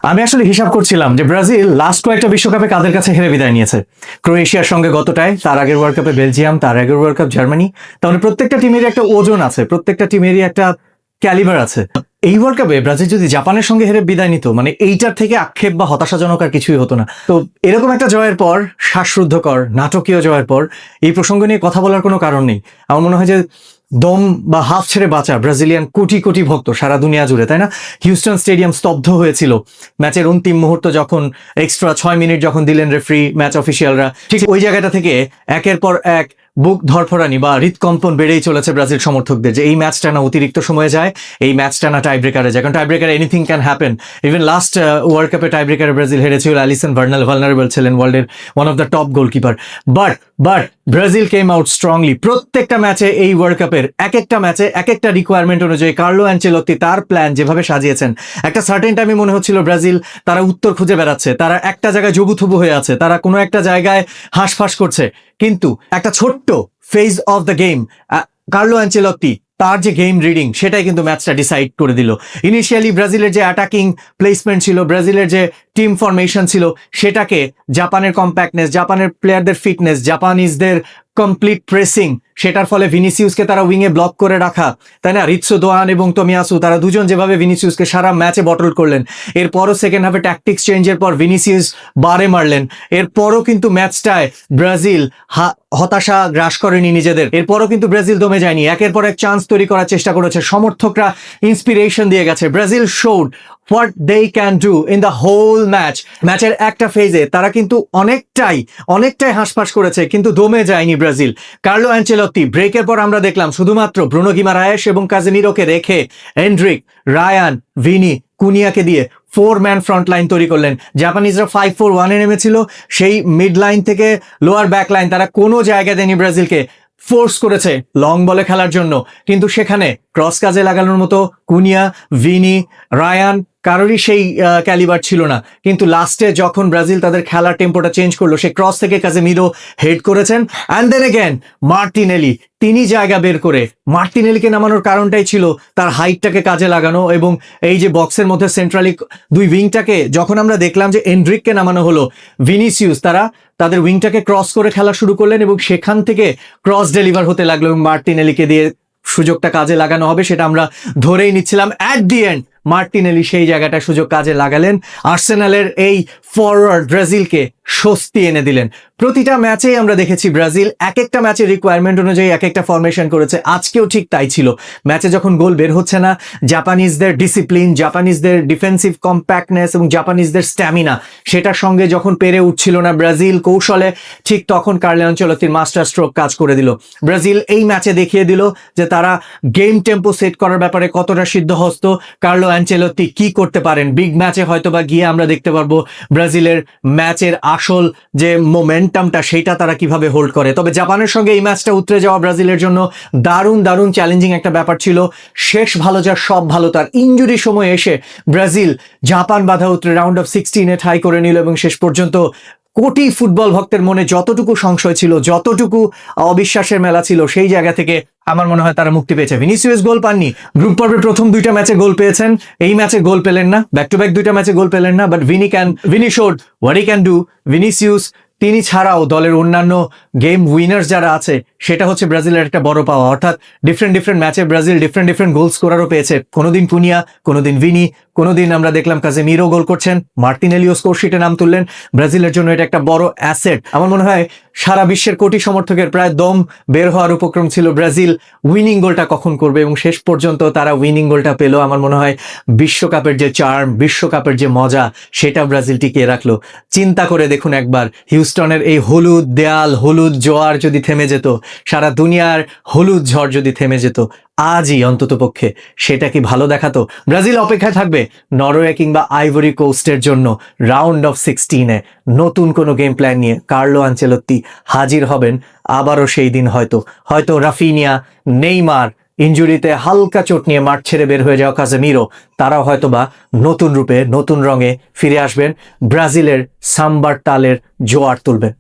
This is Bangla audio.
আমি আসলে হিসাব করছিলাম যে ব্রাজিল লাস্ট কয়েকটা বিশ্বকাপে কাদের কাছে হেরে বিদায় নিয়েছে। ক্রোয়েশিয়ার সঙ্গে গতটায়, তার আগের ওয়ার্ল্ড কাপে বেলজিয়াম, তার আগের ওয়ার্ল্ড কাপ জার্মানি। তাহলে প্রত্যেকটা টিমেরই একটা ওজন আছে, প্রত্যেকটা টিমেরই একটা ক্যালিবার আছে। এই ওয়ার্ল্ড কাপে ব্রাজিল যদি জাপানের সঙ্গে হেরে বিদায় নিত, মানে এইটার থেকে আক্ষেপ বা হতাশাজনক আর কিছুই হতো না। তো এরকম একটা জয়ের পর, শ্বাসরুদ্ধকর নাটকীয় জয়ের পর এই প্রসঙ্গ নিয়ে কথা বলার কোনো কারণ নেই। আমার মনে হয় যে দম বা হাফ ছেড়ে বাঁচা ব্রাজিলিয়ান কোটি কোটি ভক্ত সারা দুনিয়া জুড়ে, তাই না? হিউস্টন স্টেডিয়াম স্তব্ধ হয়েছিল ম্যাচের অন্তিম মুহূর্ত যখন এক্সট্রা 6 মিনিট যখন দিলেন রেফারি, ম্যাচ অফিসিয়ালরা। ঠিক ওই জায়গাটা থেকে একের পর এক বুক ধরফরানি বা হৃদকম্পন বেড়েই চলেছে ব্রাজিল সমর্থকদের, যে এই ম্যাচটা না অতিরিক্ত সময়ে যায়, এই ম্যাচটা না টাই ব্রেকারে যায়। কারণ টাই ব্রেকারে anything can happen. Even last world কাপে টাই ব্রেকারে ব্রাজিল হেরেছিল, অ্যালিসন ভালনারেবল ছিলেন, ওয়ার্ল্ডের one of the top goalkeeper. But Brazil came out strongly. প্রত্যেকটা ম্যাচে, এই ওয়ার্ল্ড কাপের এক একটা ম্যাচে এক একটা রিকোয়ারমেন্ট অনুযায়ী কার্লো অ্যানচেলত্তি তার প্ল্যান যেভাবে সাজিয়েছেন, একটা সার্টেন টাইমে মনে হচ্ছিল ব্রাজিল তারা উত্তর খুঁজে বেড়াচ্ছে, তারা একটা জায়গায় জবুথবু হয়ে আছে, তারা কোনো একটা জায়গায় হাঁসফাঁস করছে। কিন্তু একটা ছোট্ট phase of the game, Carlo Ancelotti তার যে গেম রিডিং, সেটাই কিন্তু ম্যাচটা ডিসাইড করে দিল। ইনিশিয়ালি ব্রাজিলের যে অ্যাটাকিং প্লেসমেন্ট ছিল, ব্রাজিলের যে টিম ফরমেশন ছিল, সেটাকে জাপানের কম্প্যাক্টনেস, জাপানের প্লেয়ারদের ফিটনেস, জাপানিজদের কমপ্লিট প্রেসিং, সেটার ফলে ভিনিসিউসকে তারা উইংয়ে ব্লক করে রাখা, তাই না? রিৎসো দোয়ান এবং তোমিয়াসু, তারা দুজন যেভাবে ভিনিসিউসকে সারা ম্যাচে বটল করলেন। এরপরও সেকেন্ড হাফে ট্যাকটিক্স চেঞ্জের পর ভিনিসিউস বারে মারলেন। এরপরও কিন্তু ম্যাচটায় ব্রাজিল হতাশা গ্রাস করেনি নিজেদের। এরপরও কিন্তু ব্রাজিল দমে যায়নি, একের পর এক চান্স তৈরি করার চেষ্টা করেছে, সমর্থকরা ইন্সপিরেশন দিয়ে গেছে। Brazil showed what they can do in the whole match. ম্যাচের একটা ফেজে তারা কিন্তু অনেকটাই হাঁসফাঁস করেছে, কিন্তু দমে যায়নি ব্রাজিল। কার্লো অ্যানচেলত্তি ব্রেকের পর আমরা দেখলাম শুধুমাত্র ব্রুনো গিমারায়েস এবং কাজেমিরোকে রেখে এন্ড্রিক, রায়ান, ভিনি, কুনিয়াকে দিয়ে 4-ম্যান ফ্রন্ট লাইন তৈরি করলেন। জাপানিজরা 5-4-1-এ নেমেছিল, সেই মিড লাইন থেকে লোয়ার ব্যাক লাইন তারা কোনো জায়গা দেয়নি ব্রাজিলকে, ফোর্স করেছে লং বলে খেলার জন্য। কিন্তু সেখানে ক্রস কাজে লাগানোর মতো কুনিয়া, ভিনি, রায়ান কারোরই সেই ক্যালিবার ছিল না। কিন্তু লাস্টে যখন ব্রাজিল তাদের খেলার টেম্পোটা চেঞ্জ করলো, সেই ক্রস থেকে কাজেমিরো হেড করেছেন, অ্যান্ড দেন এগেন মার্টিনেলি, তিনি জায়গা বের করে মার্টিনেলিকে নামানোর কারণটাই ছিল তার হাইটটাকে কাজে লাগানো। এবং এই যে বক্সের মধ্যে সেন্ট্রালি দুই উইংটাকে যখন আমরা দেখলাম যে এন্ড্রিককে নামানো হলো, ভিনিসিউস তারা তাদের উইংটাকে ক্রস করে খেলা শুরু করলেন এবং সেখান থেকে ক্রস ডেলিভার হতে লাগলো এবং মার্টিনেলিকে দিয়ে সুযোগটা কাজে লাগানো হবে সেটা আমরা ধরেই নিচ্ছিলাম। অ্যাট দি এন্ড মার্টিনেলি সেই জায়গাটা সুযোগ কাজে লাগালেন, আর্সেনালের এই ফরওয়ার্ড ব্রাজিলকে স্বস্তি এনে দিলেন। প্রতিটা ম্যাচেই আমরা দেখেছি ব্রাজিল এক একটা ম্যাচের রিকোয়ারমেন্ট অনুযায়ী এক একটা ফরমেশন করেছে। আজকেও ঠিক তাই ছিল। ম্যাচে যখন গোল বের হচ্ছে না, জাপানিজদের ডিসিপ্লিন, জাপানিজদের ডিফেন্সিভ কম্প্যাক্টনেস এবং জাপানিজদের স্ট্যামিনা, সেটার সঙ্গে যখন পেরে উঠছিল না ব্রাজিল কৌশলে, ঠিক তখন কার্লো অ্যানচেলত্তির মাস্টার স্ট্রোক কাজ করে দিল। ব্রাজিল এই ম্যাচে দেখিয়ে দিল যে তারা গেম টেম্পো সেট করার ব্যাপারে কতটা সিদ্ধহস্ত। কার্লো অ্যানচেলত্তি কি করতে পারেন, বিগ ম্যাচে হয়তোবা গিয়ে আমরা দেখতে পারবো ব্রাজিলের ম্যাচের আসল যে মোমেন্টামটা সেইটা তারা কিভাবে হোল্ড করে। তবে জাপানের সঙ্গে এই ম্যাচটা উতরে যাওয়া ব্রাজিলের জন্য দারুণ চ্যালেঞ্জিং একটা ব্যাপার ছিল। শেষ ভালো যার সব ভালো তার, ইনজুরি সময় এসে ব্রাজিল জাপান বাধা উতরে রাউন্ড অফ 16-এ ঠাঁই করে নিল এবং শেষ পর্যন্ত কোটি ফুটবল ভক্তের মনে যতটুকু সংশয় ছিল, যতটুকু অবিশ্বাসের মেলা ছিল, সেই জায়গা থেকে আমার মনে হয় তারা মুক্তি পেয়েছে। ভিনিসিয়াস গোল পাননি, গ্রুপ পর্বের প্রথম 2টা ম্যাচে গোল পেয়েছেন, এই ম্যাচে গোল পেলেন না, ব্যাক টু ব্যাক 2টা ম্যাচে গোল পেলেন না। But Vini showed what he can do. Vinicius তিনি ছাড়াও দলের অন্যান্য গেম উইনার্স যারা আছে, সেটা হচ্ছে ব্রাজিলের একটা বড় পাওয়া। অর্থাৎ ডিফারেন্ট ম্যাচে ব্রাজিল ডিফারেন্ট গোল স্কোরারও পেয়েছে। কোনোদিন কুনিয়া, কোনোদিন ভিনি, কোনোদিন আমরা দেখলাম কাজেমিরো গোল করছেন, মার্টিনেলিও স্কোর শিটে নাম তুললেন। ব্রাজিলের জন্য এটা একটা বড় অ্যাসেট। আমার মনে হয় সারা বিশ্বের কোটি সমর্থকের প্রায় দম বের হওয়ার উপক্রম ছিল ব্রাজিল উইনিং গোলটা কখন করবে, এবং শেষ পর্যন্ত তারা উইনিং গোলটা পেল। আমার মনে হয় বিশ্বকাপের যে চার্ম, বিশ্বকাপের যে মজা, সেটা ব্রাজিল টিকিয়ে রাখলো। চিন্তা করে দেখুন একবার, হিউস্টনের এই হলুদ দেয়াল, হলুদ জোয়ার যদি থেমে যেত, সারা দুনিয়ার হলুদ ঝড় যদি থেমে যেত, আজই অন্ততপক্ষে সেটা কি ভালো দেখাতো? ব্রাজিল অপেক্ষায় থাকবে নরওয়ে কিংবা আইভরি কোস্টের জন্য রাউন্ড অফ 16-এ নতুন কোনো গেম প্ল্যান নিয়ে কার্লো অ্যানচেলত্তি হাজির হবেন আবারও সেই দিন। হয়তো রাফিনিয়া, নেইমার, ইনজুরিতে হালকা চোট নিয়ে মাঠ ছেড়ে বের হয়ে যাওয়া কাজেমিরো, তারাও হয়তোবা নতুন রূপে, নতুন রঙে ফিরে আসবেন, ব্রাজিলের সাম্বার তালের জোয়ার তুলবেন।